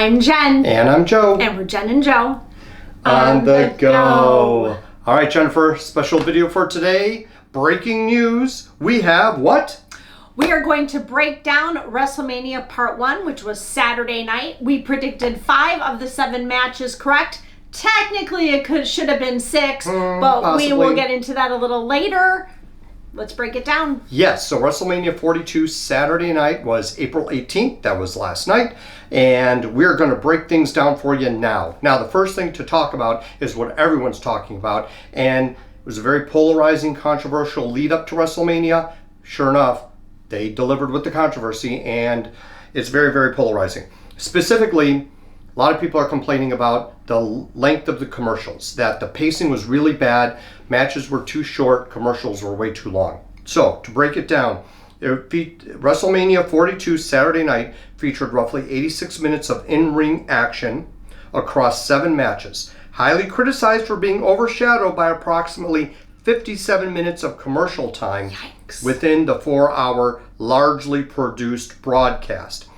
I'm Jen. And I'm Joe. And we're Jen and Joe. On the go. All right, Jennifer, special video for today. Breaking news. We have what? We are going to break down Wrestlemania Part 1, which was Saturday night. We predicted 5 of the 7 matches correct. Technically, it should have been 6, but possibly. We will get into that a little later. Let's break it down. Yes, so WrestleMania 42 Saturday night was April 18th. That was last night. And we're going to break things down for you now. Now, the first thing to talk about is what everyone's talking about. And it was a very polarizing, controversial lead up to WrestleMania. Sure enough, they delivered with the controversy, and it's very, very polarizing. Specifically, a lot of people are complaining about the length of the commercials, that the pacing was really bad, matches were too short, commercials were way too long. So, to break it down, WrestleMania 42 Saturday night featured roughly 86 minutes of in-ring action across 7 matches, highly criticized for being overshadowed by approximately 57 minutes of commercial time. Yikes. Within the 4-hour, largely produced broadcast.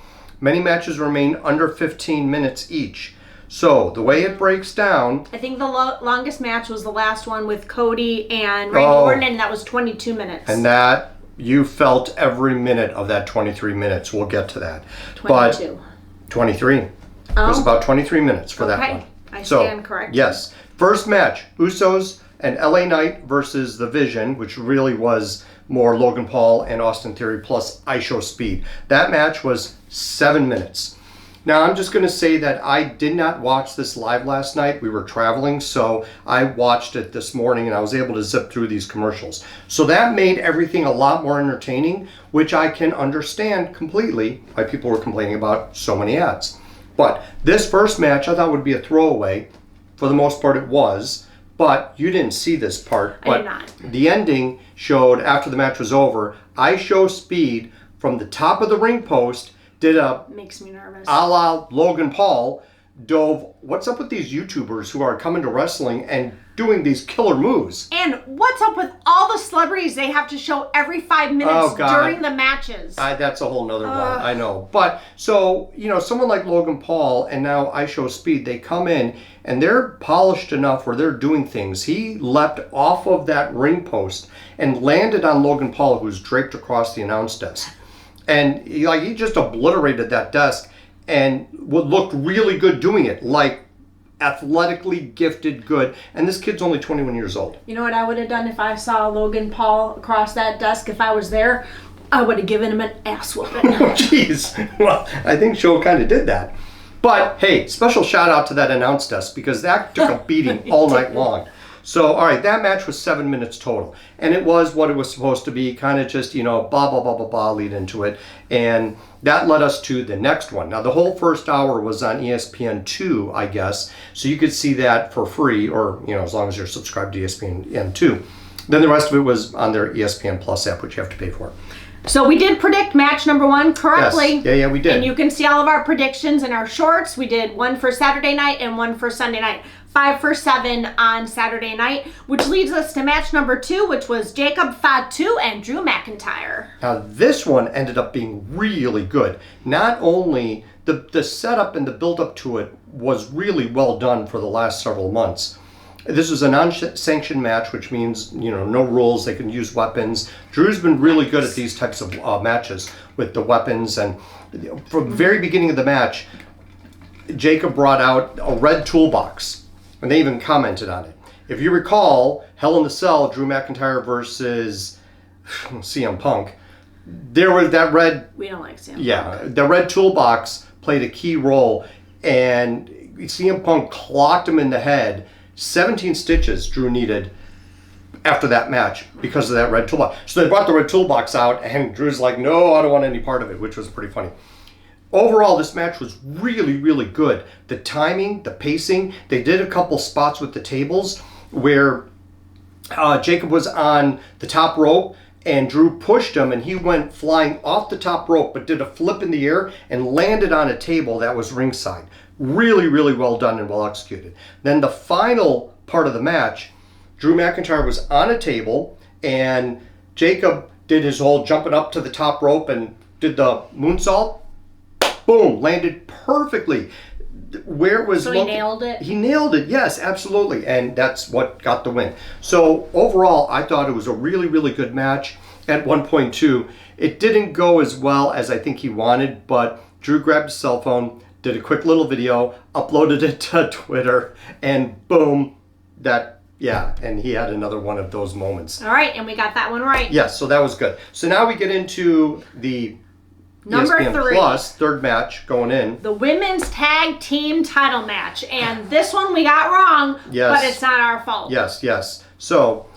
Many matches remain under 15 minutes each. So, the way it breaks down... I think the longest match was the last one with Cody and Randy Orton, and that was 22 minutes. And that, you felt every minute of that 23 minutes. We'll get to that. 22. But 23. It was about 23 minutes for that one. I stand corrected. Yes. First match, Usos and LA Knight versus The Vision, which really was more Logan Paul and Austin Theory plus IShowSpeed. That match was 7 minutes. Now, I'm just going to say that I did not watch this live last night. We were traveling, so I watched it this morning, and I was able to zip through these commercials. So that made everything a lot more entertaining, which I can understand completely why people were complaining about so many ads. But this first match I thought would be a throwaway. For the most part, it was. But you didn't see this part. I did not. The ending showed, after the match was over, IShowSpeed from the top of the ring post did a... Makes me nervous. A la Logan Paul, dove... What's up with these YouTubers who are coming to wrestling and doing these killer moves? And what's up with all the celebrities they have to show every 5 minutes during the matches? That's a whole nother one, I know. But, so, you know, someone like Logan Paul and now IShowSpeed, they come in and they're polished enough where they're doing things. He leapt off of that ring post and landed on Logan Paul, who's draped across the announce desk. And he just obliterated that desk and looked really good doing it, like athletically gifted good. And this kid's only 21 years old. You know what I would have done if I saw Logan Paul across that desk? If I was there, I would have given him an ass whooping. Oh, jeez. Well, I think Joe kind of did that. But, hey, special shout out to that announce desk because that took a beating all night long. So, all right, that match was 7 minutes total. And it was what it was supposed to be, kind of just, blah, blah, blah, blah, blah, lead into it. And that led us to the next one. Now, the whole first hour was on ESPN2, I guess. So you could see that for free, or, as long as you're subscribed to ESPN2. Then the rest of it was on their ESPN Plus app, which you have to pay for. So we did predict match number 1 correctly. Yes. Yeah, we did. And you can see all of our predictions in our shorts. We did 1 for Saturday night and 1 for Sunday night. 5 for 7 on Saturday night, which leads us to match number 2, which was Jacob Fatu and Drew McIntyre. Now, this one ended up being really good. Not only the setup and the build-up to it was really well done for the last several months. This was a non-sanctioned match, which means, no rules. They can use weapons. Drew's been really good at these types of matches with the weapons. And from the very beginning of the match, Jacob brought out a red toolbox. And they even commented on it. If you recall, Hell in the Cell, Drew McIntyre versus CM Punk, there was that red... We don't like CM Punk. Yeah, the red toolbox played a key role. And CM Punk clocked him in the head. 17 stitches Drew needed after that match because of that red toolbox. So they brought the red toolbox out, and Drew's like, no, I don't want any part of it, which was pretty funny. Overall, this match was really, really good. The timing, the pacing, they did a couple spots with the tables where Jacob was on the top rope and Drew pushed him and he went flying off the top rope but did a flip in the air and landed on a table that was ringside. Really, really well done and well executed. Then the final part of the match, Drew McIntyre was on a table and Jacob did his whole jumping up to the top rope and did the moonsault. Boom, landed perfectly. where it was. So he nailed it? He nailed it, yes, absolutely. And that's what got the win. So overall, I thought it was a really, really good match. At one point, too, it didn't go as well as I think he wanted, but Drew grabbed his cell phone, did a quick little video, uploaded it to Twitter, and boom, and he had another one of those moments. All right, and we got that one right. Yes, so that was good. So now we get into the Number ESPN 3. Plus third match going in. The women's tag team title match. And this one we got wrong, but it's not our fault. Yes. So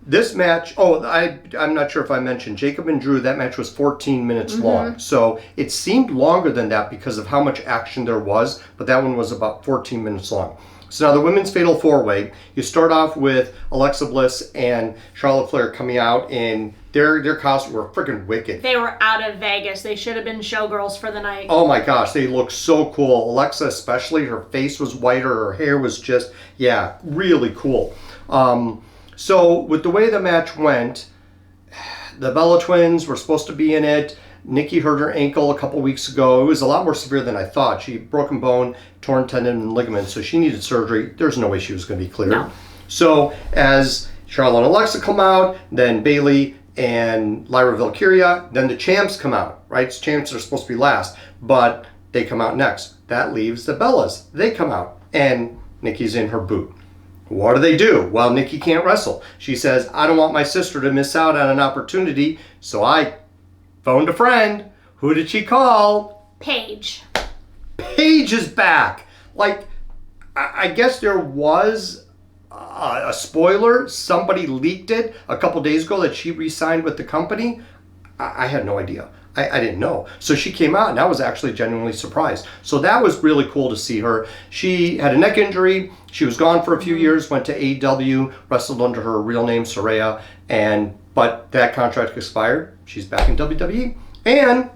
this match, I'm not sure if I mentioned, Jacob and Drew, that match was 14 minutes long. So it seemed longer than that because of how much action there was, but that one was about 14 minutes long. So now the women's fatal four-way, you start off with Alexa Bliss and Charlotte Flair coming out in their costumes were freaking wicked. They were out of Vegas. They should have been showgirls for the night. Oh my gosh, they look so cool. Alexa especially, her face was whiter, her hair was just, really cool. So with the way the match went, the Bella Twins were supposed to be in it. Nikki hurt her ankle a couple weeks ago. It was a lot more severe than I thought. She broken bone, torn tendon and ligament, so she needed surgery. There's no way she was going to be cleared. No. So as Charlotte and Alexa come out, then Bayley and Lyra Valkyria, then the champs come out, right? Champs are supposed to be last, but they come out next. That leaves the Bellas. They come out, and Nikki's in her boot. What do? Well, Nikki can't wrestle. She says, I don't want my sister to miss out on an opportunity, so I phoned a friend. Who did she call? Paige. Paige is back. Like, I guess there was a spoiler. Somebody leaked it a couple days ago that she re-signed with the company. I had no idea. I didn't know. So she came out, and I was actually genuinely surprised. So that was really cool to see her. She had a neck injury. She was gone for a few years, went to AEW, wrestled under her real name, Saraya, but that contract expired. She's back in WWE. And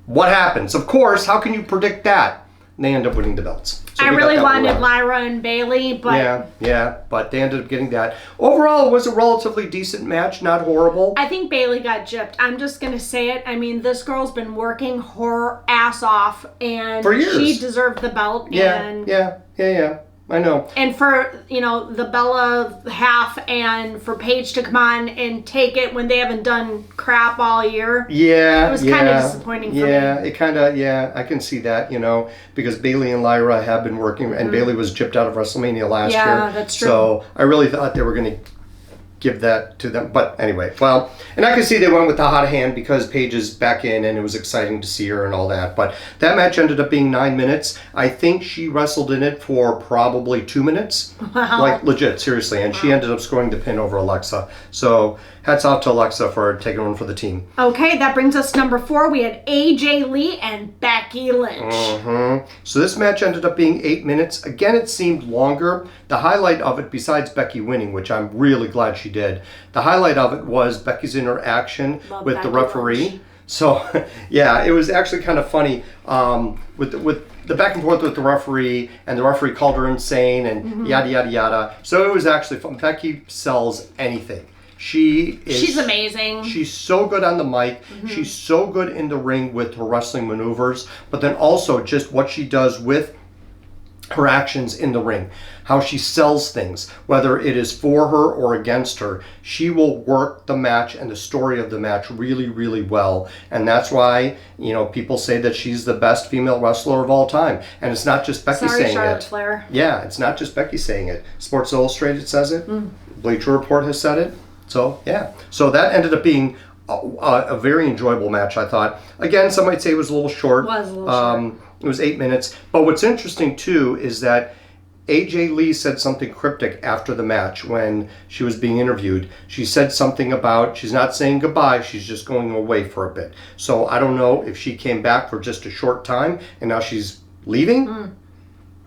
what happens? Of course, how can you predict that? They end up winning the belts. So I really wanted Lyra and Bayley, but... Yeah, but they ended up getting that. Overall, it was a relatively decent match, not horrible. I think Bayley got gypped. I'm just going to say it. I mean, this girl's been working her ass off, and for years. She deserved the belt. Yeah. I know. And for, the Bella half and for Paige to come on and take it when they haven't done crap all year. Yeah. It was kind of disappointing for me. I can see that, because Bayley and Lyra have been working, and Bayley was gypped out of Wrestlemania last year. Yeah, that's true. So I really thought they were going to give that to them. But anyway, well, and I can see they went with the hot hand because Paige is back in and it was exciting to see her and all that. But that match ended up being 9 minutes. I think she wrestled in it for probably 2 minutes. Wow. Like legit, seriously. And she ended up scoring the pin over Alexa. So hats off to Alexa for taking one for the team. Okay, that brings us to number 4. We had AJ Lee and Becky Lynch. So this match ended up being 8 minutes. Again, it seemed longer. The highlight of it, besides Becky winning, which I'm really glad she did, the highlight of it was Becky's interaction with the referee. Lynch. So, it was actually kind of funny with the back and forth with the referee, and the referee called her insane and yada, yada, yada. So it was actually fun. Becky sells anything. She's amazing. She's so good on the mic. She's so good in the ring with her wrestling maneuvers, but then also just what she does with her actions in the ring, how she sells things, whether it is for her or against her. She will work the match and the story of the match really, really well. And that's why, people say that she's the best female wrestler of all time. And it's not just Becky saying Charlotte it. Flair. Yeah, it's not just Becky saying it. Sports Illustrated says it. Bleacher Report has said it. So, So that ended up being a very enjoyable match, I thought. Again, some might say it was a little short. It was a little short. It was 8 minutes. But what's interesting, too, is that AJ Lee said something cryptic after the match when she was being interviewed. She said something about she's not saying goodbye, she's just going away for a bit. So I don't know if she came back for just a short time and now she's leaving.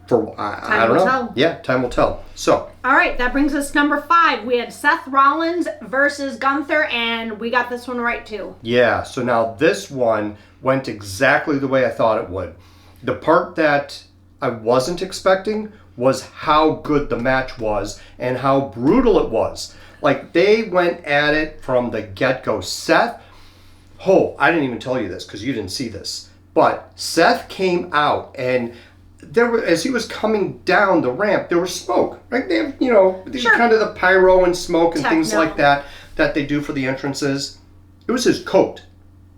I don't know. Tell. Yeah, time will tell. So. All right, that brings us to number 5. We had Seth Rollins versus Gunther, and we got this one right, too. Yeah, so now this one went exactly the way I thought it would. The part that I wasn't expecting was how good the match was and how brutal it was. Like, they went at it from the get-go. Seth, I didn't even tell you this because you didn't see this, but Seth came out, and as he was coming down the ramp, there was smoke, right? They have, these Sure. kind of the pyro and smoke and things Techno. like that they do for the entrances. It was his coat.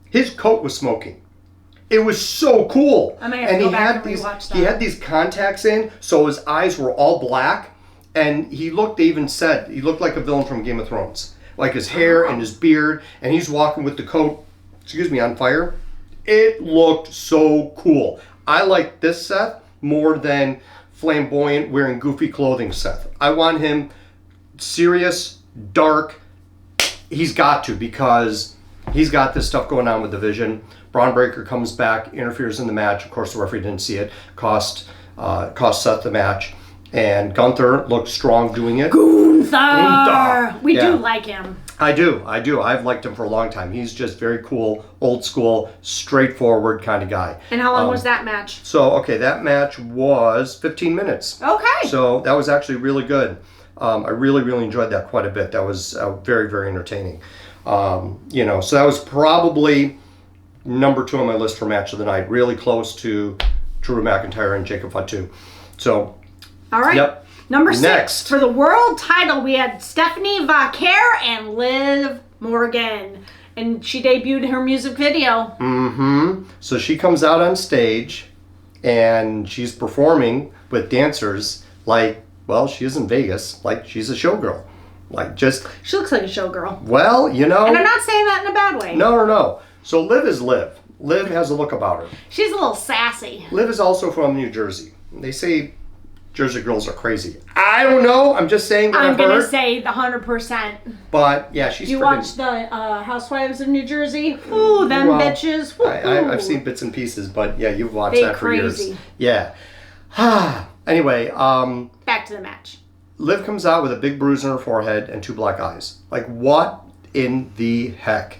His coat was smoking. It was so cool. I may have to go back and rewatch that. He had these contacts in, so his eyes were all black, and he looked like a villain from Game of Thrones. Like his hair and his beard, and he's walking with the coat, on fire. It looked so cool. I like this Seth more than flamboyant, wearing goofy clothing Seth. I want him serious, dark. He's got to, because he's got this stuff going on with the Vision. Braun Breaker comes back, interferes in the match. Of course, the referee didn't see it. Cost Seth the match. And Gunther looked strong doing it. Gunther! We do like him. I do. I've liked him for a long time. He's just very cool, old school, straightforward kind of guy. And how long was that match? So, that match was 15 minutes. Okay. So that was actually really good. I really, really enjoyed that quite a bit. That was very, very entertaining. So that was probably number 2 on my list for match of the night. Really close to Drew McIntyre and Jacob Fatu. So, all right. Yep. Number 6. Next. For the world title, we had Stephanie Vaquer and Liv Morgan. And she debuted her music video. Mm-hmm. So she comes out on stage, and she's performing with dancers like, well, she is in Vegas, like she's a showgirl. She looks like a showgirl. Well, And I'm not saying that in a bad way. No. So Liv is Liv. Liv has a look about her. She's a little sassy. Liv is also from New Jersey. They say Jersey girls are crazy. I don't know. I'm just saying what I'm I've going to heard. say the 100%. But yeah, she's. You watch the Housewives of New Jersey? Ooh, them bitches. Woo, I've seen bits and pieces, but yeah, you've watched that for years. Yeah. Anyway, back to the match. Liv comes out with a big bruise on her forehead and 2 black eyes. Like, what in the heck?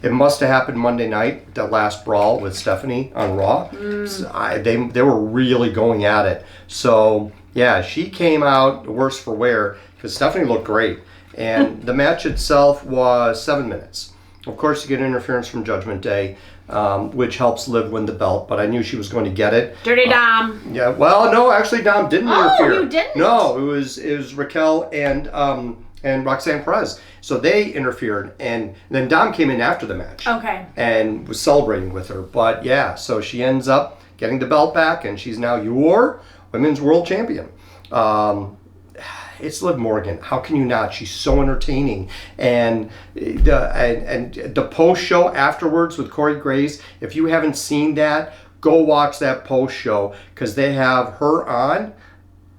It must have happened Monday night, the last brawl with Stephanie on Raw. They were really going at it. So, yeah, she came out worse for wear, because Stephanie looked great. And the match itself was 7 minutes. Of course, you get interference from Judgment Day, which helps Liv win the belt, but I knew she was going to get it. Dirty Dom. Yeah, well, no, actually, Dom didn't interfere. Oh, you didn't? No, it was Raquel and Roxanne Perez. So they interfered, and then Dom came in after the match. Okay. And was celebrating with her. But yeah, so she ends up getting the belt back, and she's now your women's world champion. It's Liv Morgan. How can you not? She's so entertaining. And the post show afterwards with Corey Graves, if you haven't seen that, go watch that post show, because they have her on.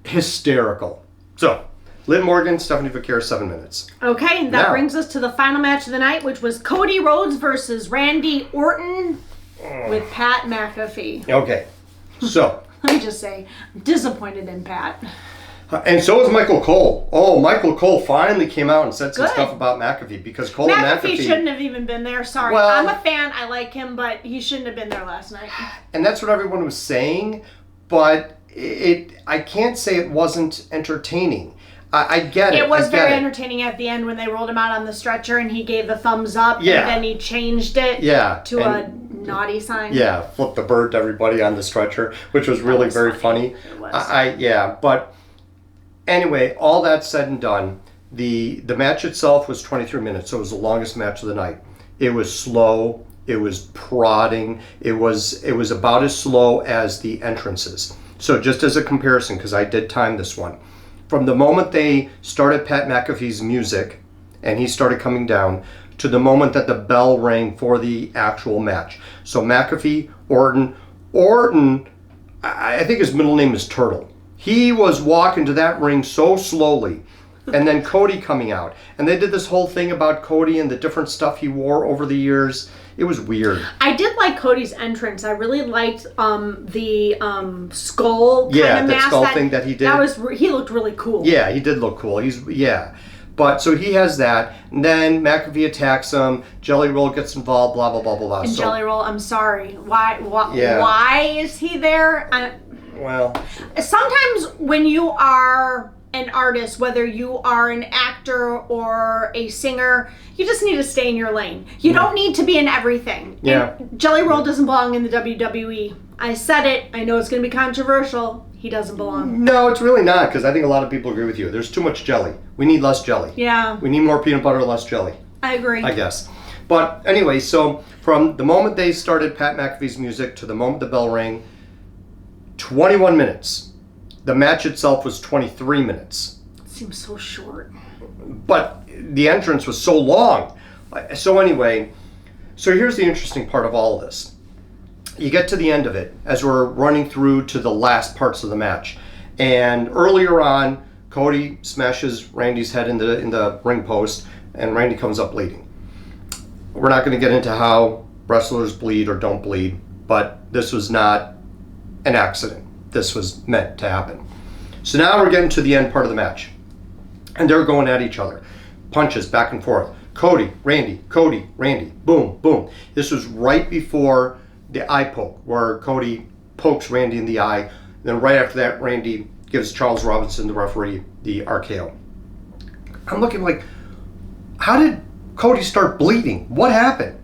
Hysterical. So, Liv Morgan, Stephanie Vaquer, 7 minutes. Okay, and that brings us to the final match of the night, which was Cody Rhodes versus Randy Orton with Pat McAfee. Okay, so. Let me just say, I'm disappointed in Pat. And so is Michael Cole. Oh, Michael Cole finally came out and said some stuff about McAfee, because Cole and McAfee shouldn't have even been there. Sorry. Well, I'm a fan. I like him, but he shouldn't have been there last night. And that's what everyone was saying, but I can't say it wasn't entertaining. I get it. It was very entertaining at the end when they rolled him out on the stretcher and he gave the thumbs up. And then he changed it to a naughty sign. Yeah, flipped the bird to everybody on the stretcher, which was really very funny. It was. But anyway, all that said and done, the match itself was 23 minutes, so it was the longest match of the night. It was slow. It was prodding. It was about as slow as the entrances. So just as a comparison, because I did time this one, from the moment they started Pat McAfee's music and he started coming down to the moment that the bell rang for the actual match. So McAfee, Orton, I think his middle name is Turtle. He was walking to that ring so slowly. And then Cody coming out. And they did this whole thing about Cody and the different stuff he wore over the years. It was weird. I did like Cody's entrance. I really liked the skull kind of mask. Yeah, the skull thing that he did. He looked really cool. Yeah, he did look cool. But so he has that. And then McAfee attacks him. Jelly Roll gets involved, blah, blah, blah, blah, blah. And Jelly Roll, I'm sorry. Why is he there? Well, sometimes when you are an artist, whether you are an actor or a singer, you just need to stay in your lane. You don't need to be in everything. Yeah. And Jelly Roll doesn't belong in the WWE. I said it. I know it's going to be controversial. He doesn't belong. No, it's really not, because I think a lot of people agree with you. There's too much jelly. We need less jelly. Yeah. We need more peanut butter, less jelly. I agree. I guess. But anyway, so from the moment they started Pat McAfee's music to the moment the bell rang, 21 minutes. The match itself was 23 minutes. It seems so short. But the entrance was so long. So anyway, so here's the interesting part of all of this. You get to the end of it as we're running through to the last parts of the match. And earlier on, Cody smashes Randy's head in the ring post, and Randy comes up bleeding. We're not going to get into how wrestlers bleed or don't bleed, but this was not an accident. This was meant to happen. So now we're getting to the end part of the match. And they're going at each other. Punches back and forth. Cody, Randy, boom, boom. This was right before the eye poke, where Cody pokes Randy in the eye. Then right after that, Randy gives Charles Robinson, the referee, the RKO. I'm looking like, how did Cody start bleeding? What happened?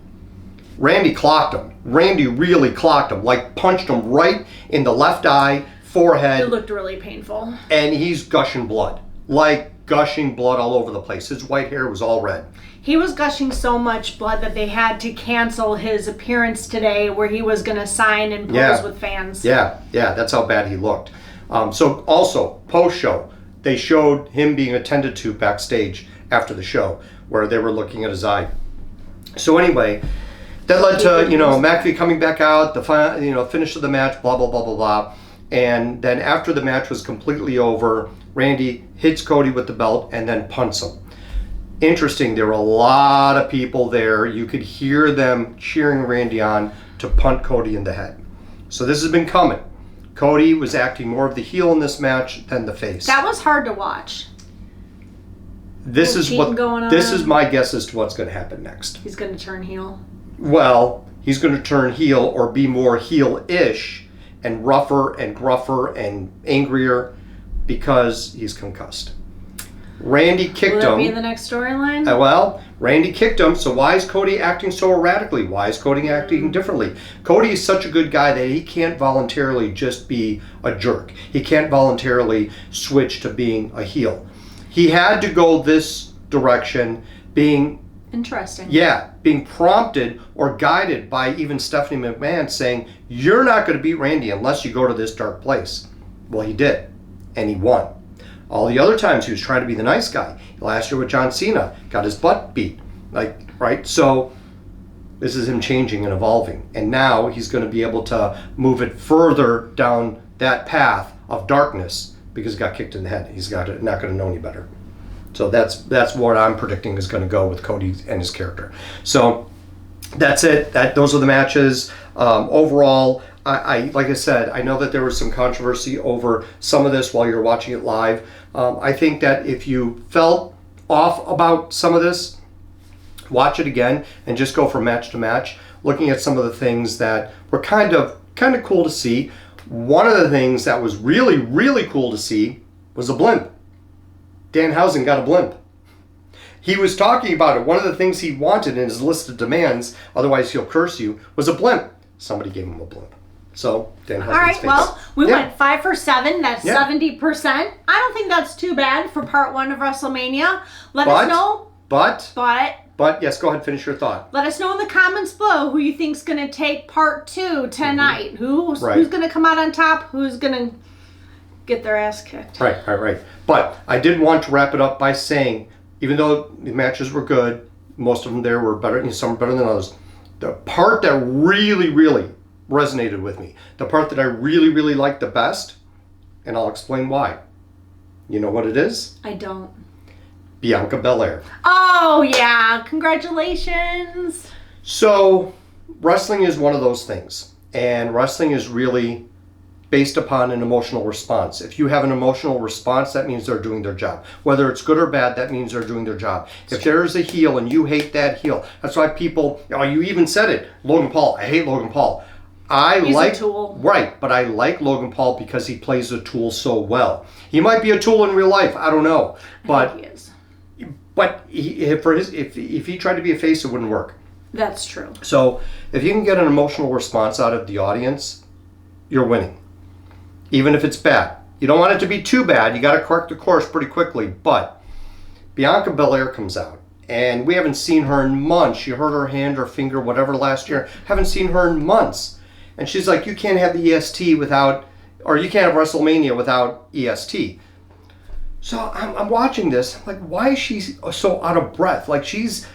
Randy clocked him. Randy really clocked him, like punched him right in the left eye, forehead. It looked really painful. And he's gushing blood, like gushing blood all over the place. His white hair was all red. He was gushing so much blood that they had to cancel his appearance today where he was going to sign and pose with fans. Yeah, that's how bad he looked. So also, post-show, they showed him being attended to backstage after the show where they were looking at his eye. So anyway, that led to, McAfee coming back out, the finish of the match, blah, blah, blah, blah, blah. And then after the match was completely over, Randy hits Cody with the belt and then punts him. Interesting, there were a lot of people there. You could hear them cheering Randy on to punt Cody in the head. So this has been coming. Cody was acting more of the heel in this match than the face. That was hard to watch. This is my guess as to what's going to happen next. He's going to turn heel. Well, he's going to turn heel or be more heel-ish and rougher and gruffer and angrier because he's concussed. Randy kicked him. Will that be the next storyline? Well, Randy kicked him, so why is Cody acting so erratically? Why is Cody acting differently? Cody is such a good guy that he can't voluntarily just be a jerk. He can't voluntarily switch to being a heel. He had to go this direction, being prompted or guided by even Stephanie McMahon saying, you're not going to beat Randy unless you go to this dark place. Well, he did, and he won. All the other times he was trying to be the nice guy. Last year with John Cena, got his butt beat. Right? So this is him changing and evolving. And now he's going to be able to move it further down that path of darkness because he got kicked in the head. He's not going to know any better. So that's what I'm predicting is going to go with Cody and his character. So that's it. Those are the matches. Overall, I like I said, I know that there was some controversy over some of this while you're watching it live. I think that if you felt off about some of this, watch it again and just go from match to match, looking at some of the things that were kind of cool to see. One of the things that was really, really cool to see was a blimp. Danhausen got a blimp. He was talking about it. One of the things he wanted in his list of demands, otherwise he'll curse you, was a blimp. Somebody gave him a blimp. So, Danhausen's all right, face. well, we went 5 for 7. That's 70%. I don't think that's too bad for part 1 of WrestleMania. Let us know. But, yes, go ahead, finish your thought. Let us know in the comments below who you think's going to take part 2 tonight. Who's going to come out on top? Who's going to get their ass kicked? Right. But I did want to wrap it up by saying, even though the matches were good, most of them there were better, and some were better than others, the part that really, really resonated with me, the part that I really, really liked the best, and I'll explain why. You know what it is? I don't. Bianca Belair. Oh, yeah. Congratulations. So, wrestling is one of those things, and wrestling is really based upon an emotional response. If you have an emotional response, that means they're doing their job. Whether it's good or bad, that means they're doing their job. If there is a heel and you hate that heel, that's why people, you even said it, Logan Paul, I hate Logan Paul. He's a tool. Right, but I like Logan Paul because he plays a tool so well. He might be a tool in real life, I don't know, but he is. But if he tried to be a face, it wouldn't work. That's true. So if you can get an emotional response out of the audience, you're winning. Even if it's bad. You don't want it to be too bad. You got to correct the course pretty quickly. But Bianca Belair comes out, and we haven't seen her in months. She hurt her hand or finger, whatever, last year. Haven't seen her in months. And she's like, you can't have the EST without, or you can't have WrestleMania without EST. So I'm watching this. I'm like, why is she so out of breath? Like, she's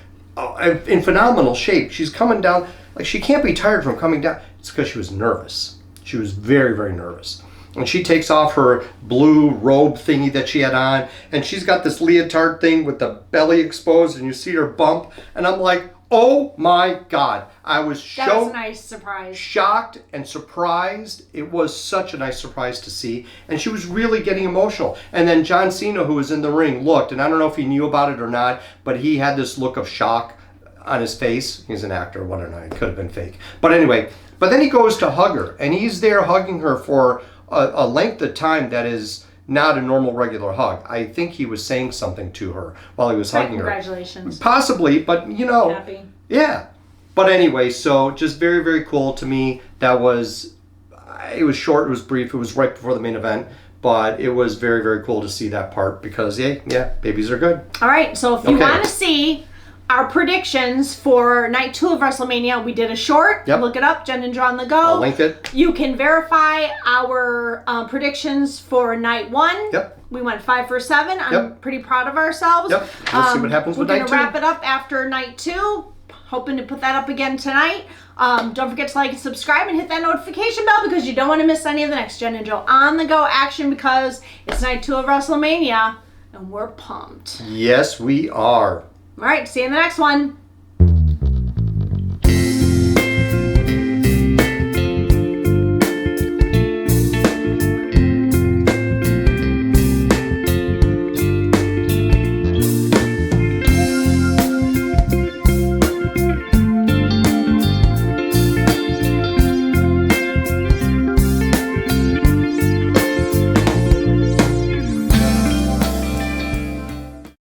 in phenomenal shape. She's coming down. Like, she can't be tired from coming down. It's because she was nervous. She was very, very nervous. And she takes off her blue robe thingy that she had on. And she's got this leotard thing with the belly exposed. And you see her bump. And I'm like, oh my God. I was That was a nice surprise. Shocked and surprised. It was such a nice surprise to see. And she was really getting emotional. And then John Cena, who was in the ring, looked. And I don't know if he knew about it or not, but he had this look of shock on his face. He's an actor, whatever. It could have been fake. But anyway, but then he goes to hug her. And he's there hugging her for a length of time that is not a normal regular hug. I think he was saying something to her while he was hugging her. Congratulations. Possibly, but you know. Happy. Yeah. But anyway, so just very, very cool to me. That was, it was short, it was brief, it was right before the main event, but it was very, very cool to see that part because, yeah, babies are good. All right, so if you want to see our predictions for night 2 of WrestleMania, we did a short. Yep. Look it up, Jen and Draw on the Go. I'll link it. You can verify our predictions for night 1. Yep. We went 5 for 7. I'm pretty proud of ourselves. Yep. We'll see what happens with night 2. We're going to wrap it up after night 2. Hoping to put that up again tonight. Don't forget to like and subscribe and hit that notification bell because you don't want to miss any of the next Jen and Joe on the go action because it's night 2 of WrestleMania and we're pumped. Yes, we are. All right, see you in the next one.